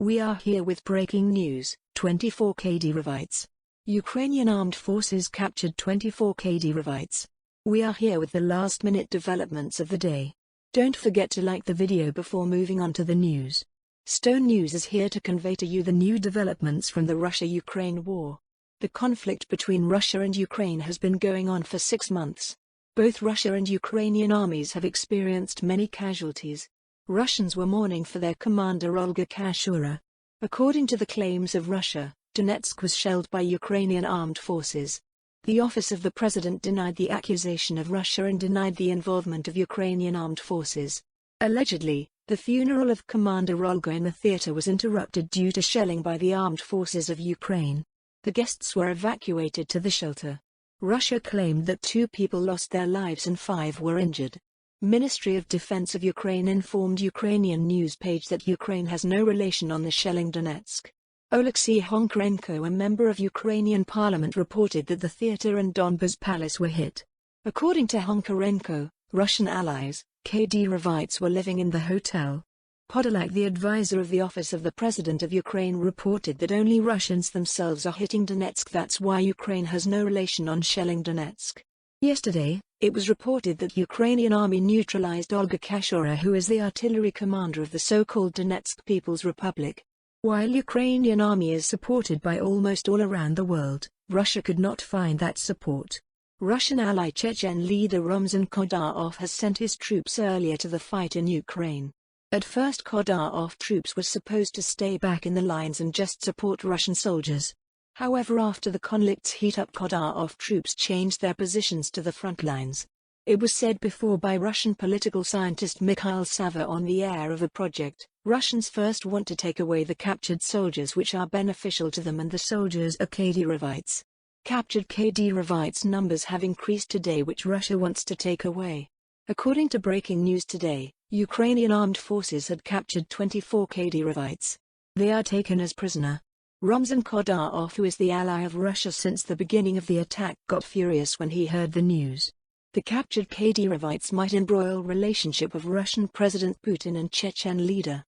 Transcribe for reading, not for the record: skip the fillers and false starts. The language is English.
We are here with breaking news. 24 Kadyrovites. Ukrainian Armed Forces captured 24 Kadyrovites. We are here with the last-minute developments of the day. Don't forget to like the video before moving on to the news. Stone News is here to convey to you the new developments from the Russia-Ukraine war. The conflict between Russia and Ukraine has been going on for 6 months. Both Russia and Ukrainian armies have experienced many casualties. Russians were mourning for their commander Olga Kachura. According to the claims of Russia, Donetsk was shelled by Ukrainian Armed Forces. The office of the president denied the accusation of Russia and denied the involvement of Ukrainian Armed Forces. Allegedly, the funeral of Commander Olga in the theater was interrupted due to shelling by the armed forces of Ukraine. The guests were evacuated to the shelter. Russia claimed that 2 people lost their lives and 5 were injured. Ministry of Defense of Ukraine informed Ukrainian news page that Ukraine has no relation on the shelling Donetsk. Oleksiy Honkarenko, a member of Ukrainian parliament, reported that the theater and Donbas Palace were hit. According to Honkarenko, Russian allies, Kadyrovites, were living in the hotel. Podolak, the advisor of the office of the president of Ukraine, reported that only Russians themselves are hitting Donetsk. That's why Ukraine has no relation on shelling Donetsk. Yesterday, it was reported that Ukrainian army neutralized Olga Kachura, who is the artillery commander of the so-called Donetsk People's Republic. While Ukrainian army is supported by almost all around the world, Russia could not find that support. Russian ally Chechen leader Ramzan Kadyrov has sent his troops earlier to the fight in Ukraine. At first, Kadyrov troops were supposed to stay back in the lines and just support Russian soldiers. However, after the conflict's heat up, Kadyrov troops changed their positions to the front lines. It was said before by Russian political scientist Mikhail Sava on the air of a project, Russians first want to take away the captured soldiers which are beneficial to them, and the soldiers are Kadyrovites. Captured Kadyrovites numbers have increased today, which Russia wants to take away. According to breaking news today, Ukrainian Armed Forces had captured 24 Kadyrovites. They are taken as prisoner. Ramzan Kadyrov, who is the ally of Russia since the beginning of the attack, got furious when he heard the news. The captured Kadyrovites might embroil relationship of Russian President Putin and Chechen leader